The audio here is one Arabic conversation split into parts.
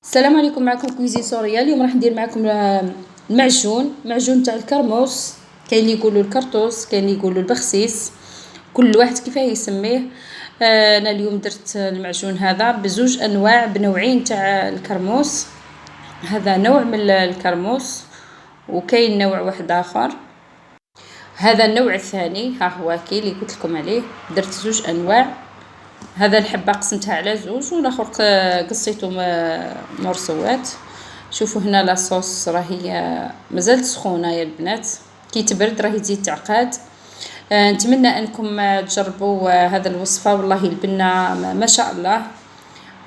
السلام عليكم. معكم كويزين سوريا. اليوم راح ندير معكم معجون تاع الكرموس. كاين اللي يقولوا الكرطوس، كاين اللي يقولوا البخسيس، كل واحد كيفاه يسميه. انا اليوم درت المعجون هذا بزوج انواع، بنوعين تاع الكرموس. هذا نوع من الكرموس وكاين نوع واحد اخر. هذا النوع الثاني، ها هو كي اللي قلت لكم عليه. درت زوج انواع، هذا الحبه قسمتها على زوج والاخر قصيته مرصوات. شوفوا هنا لاصوص راهي مازالت سخونه يا البنات، كي تبرد راهي تزيد تعقاد. نتمنى انكم تجربوا هذا الوصفه، والله البنه ما شاء الله،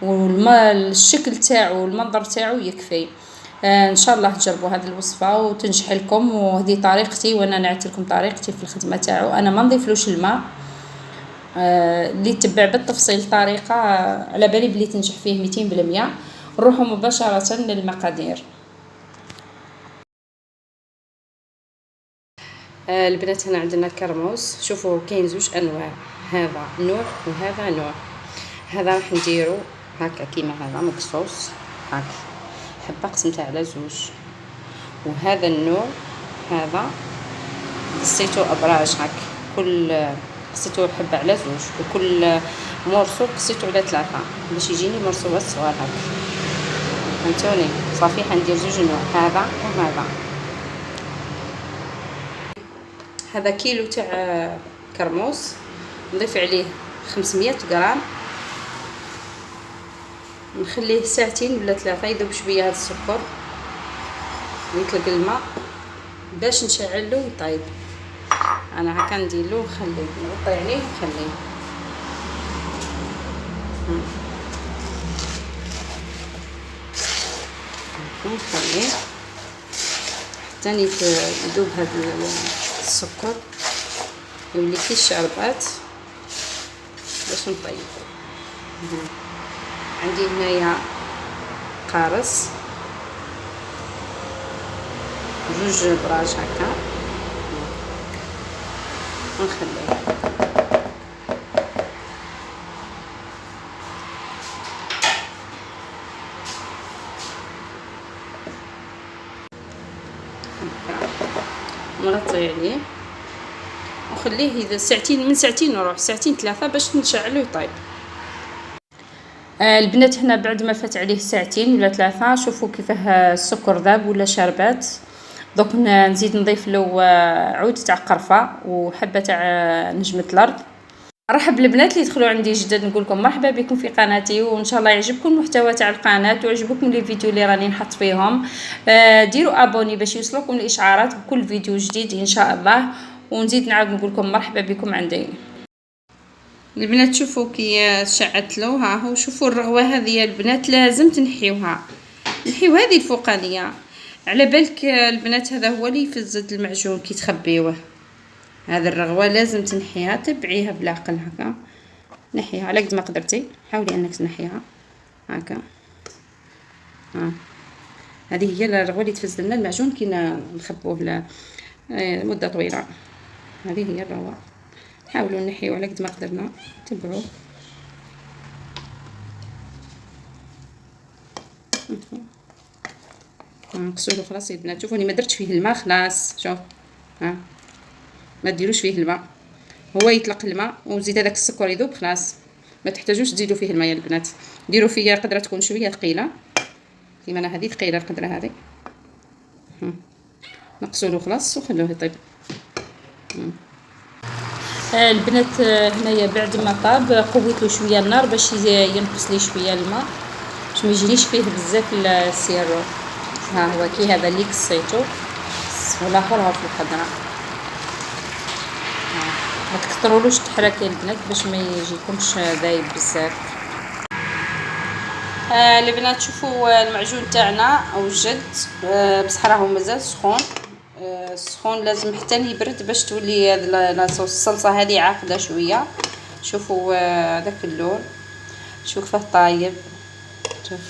والشكل تاعو والمنظر تاعو يكفي. ان شاء الله تجربوا هذه الوصفه وتنجح لكم. وهذه طريقتي، وانا نعت لكم طريقتي في الخدمه تاعو. انا ما نضيفلوش الماء، اللي يتبع بالتفصيل الطريقه على بالي بلي تنجح فيه 200%. نروحوا مباشره للمقادير. البنات هنا عندنا الكرموس. شوفوا كاين زوج انواع، هذا نوع وهذا نوع. هذا راح نديرو هكا كيما هذا مقصوص هكا، حبه قسمتها على زوج. وهذا النوع هذا قصيتو ابراج هكا، كل قصيتو حبه على زوج، وكل مرصو قصيتو على 3 باش يجيني مرصوات صغار هكا. فهمتوني؟ صافي حندير زوج نوع، هذا وهذا. هذا كيلو تاع كرموس، نضيف عليه 500 غرام، نخليه ساعتين ولا 3 يذوب شويه هذا السكر ويطلق الماء باش نشعلو ويطيب. انا هكا نديرلو ونخليه نغطي عليه ونخليه. نخليه حتى يذوب هذا السكر يولي كي الشربات باش نطيب. عندي هنايا قارص جوج براج هكا، نخليه. نغطي عليه وخليه اذا ساعتين، من ساعتين نروح ساعتين 3 باش نشعلو يطيب. البنات هنا بعد ما فات عليه ساعتين ولا 3، شوفوا كيفاه السكر ذاب ولا شربات. دوك نزيد نضيف له عود تاع قرفه وحبه تاع نجمه الارض. مرحبا البنات اللي يدخلوا عندي جدد، نقول لكم مرحبا بكم في قناتي، وان شاء الله يعجبكم المحتوى تاع القناه ويعجبكم لي فيديو اللي راني نحط فيهم. ديروا ابوني باش يوصلوكم الاشعارات بكل فيديو جديد ان شاء الله. ونزيد نعاود نقول لكم مرحبا بكم عندي البنات. شوفوا كي شعت له، ها هو. شوفوا الرغوه هذه يا البنات لازم تنحيوها، نحيو هذه الفوقانيه. على بالك البنات هذا هو اللي يفزد المعجون كي تخبيوه. هذا الرغوه لازم تنحيها، تبعيها بالعقل هكا، نحيها على قد ما قدرتي. حاولي انك تنحيها هكا. هذه هي الرغوه اللي تفزد لنا المعجون كي نخبوه لمده طويله. هذه هي الرغوه. حاولوا نحيو على قد ما قدرنا، تبعوا. نغسلو خلاص يا البنات. شوفوني ما درتش فيه الماء خلاص. شوف ما ديروش فيه الماء، هو يطلق الماء وزيد هذاك السكر يذوب خلاص. ما تحتاجوش تزيدوا فيه الماء يا البنات. ديروا فيه قدره تكون شويه ثقيله كيما انا هذه ثقيله القدره هذه. نقصولو خلاص وخلوه يطيب. البنات هنايا بعد ما طاب قويت له شويه النار باش ينقص لي شويه الماء باش ما يجينيش فيه بزاف السيرو. ها هو كي هذا اللي قصيتو والاخر ها في الحضره. ما تكثرولوش تحرك يا البنات باش ما يجيكمش ذايب بزاف. البنات شوفوا المعجون تاعنا وجد، بصح راهو مازال سخون. السخون لازم حتى يبرد باش تولي الصلصه هذه عاقده شويه. شوفوا داك اللون، شوف كيفاه طايب. شوف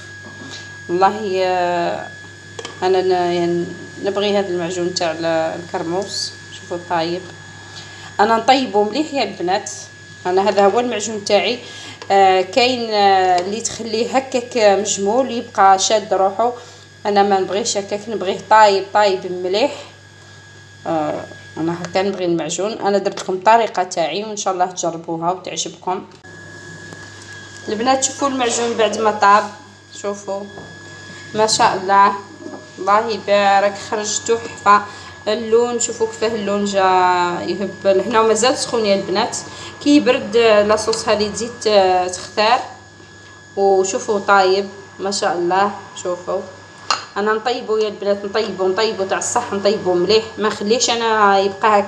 والله انا يعني نبغي هذا المعجون تاع الكرموس. شوفوا طايب. انا نطيبه مليح يا البنات. انا هذا هو المعجون تاعي. كاين اللي تخليه هكاك مجمول يبقى شاد روحه. انا ما نبغيش هكاك، نبغيه طايب مليح. انا هكا نبغي المعجون. انا درت لكم الطريقه تاعي وان شاء الله تجربوها وتعجبكم البنات. شوفوا المعجون بعد ما طاب، شوفوا ما شاء الله، الله يبارك، خرج تحفه. اللون شوفوا كيفاه اللون جا يهبل هنا ومازال سخون يا البنات. كي يبرد لاصوص هذه تزيد تختار. وشوفوا طايب ما شاء الله. شوفوا انا نطيبو يا البنات، نطيبو تاع الصح، نطيبو مليح، ما نخليش انا يبقى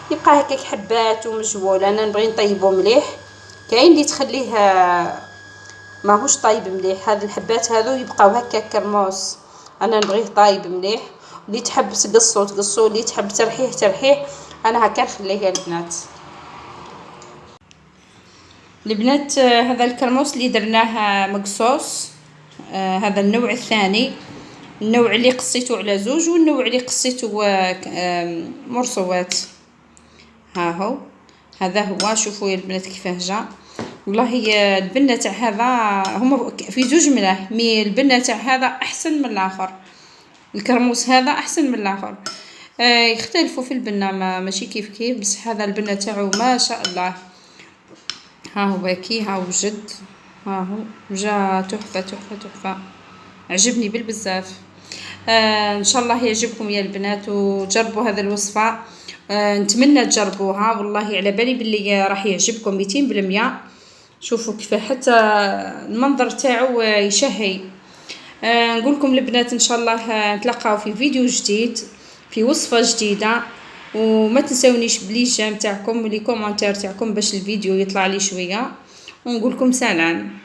هكاك حبات ومجبول. انا نبغي نطيبو مليح. كاين اللي تخليه ماهوش طايب مليح، هاد الحبات هذو يبقاو هكاك كرموس. انا نبغيه طايب مليح. اللي تحب تقصو، اللي تحب ترحيه. انا هكا نخليه يا البنات. هذا الكرموس اللي درناه مقصوص. هذا النوع الثاني، النوع اللي قصيته على زوج والنوع اللي قصيته مرصوات. ها هو هذا هو. شوفوا يا البنات كيفاه جا. والله البنه تاع هذا هما في زوج ملاه، مي البنه تاع هذا احسن من الاخر. الكرموس هذا احسن من الاخر. يختلفوا في البنه، ماشي كيف بس هذا البنه تاعو ما شاء الله. ها هو باكي، ها هو جد، ها هو جا تحفه. عجبني بالبزاف. ان شاء الله يعجبكم يا البنات وجربوا هذا الوصفه. نتمنى تجربوها، والله على بالي باللي راح يعجبكم 200%. شوفوا كيف حتى المنظر تاعو يشهي. نقول لكم البنات ان شاء الله نتلاقاو في فيديو جديد في وصفه جديده. وما تنسونيش بلي جيم تاعكم ولي كومونتير تاعكم باش الفيديو يطلع لي شويه. ونقول لكم سلام.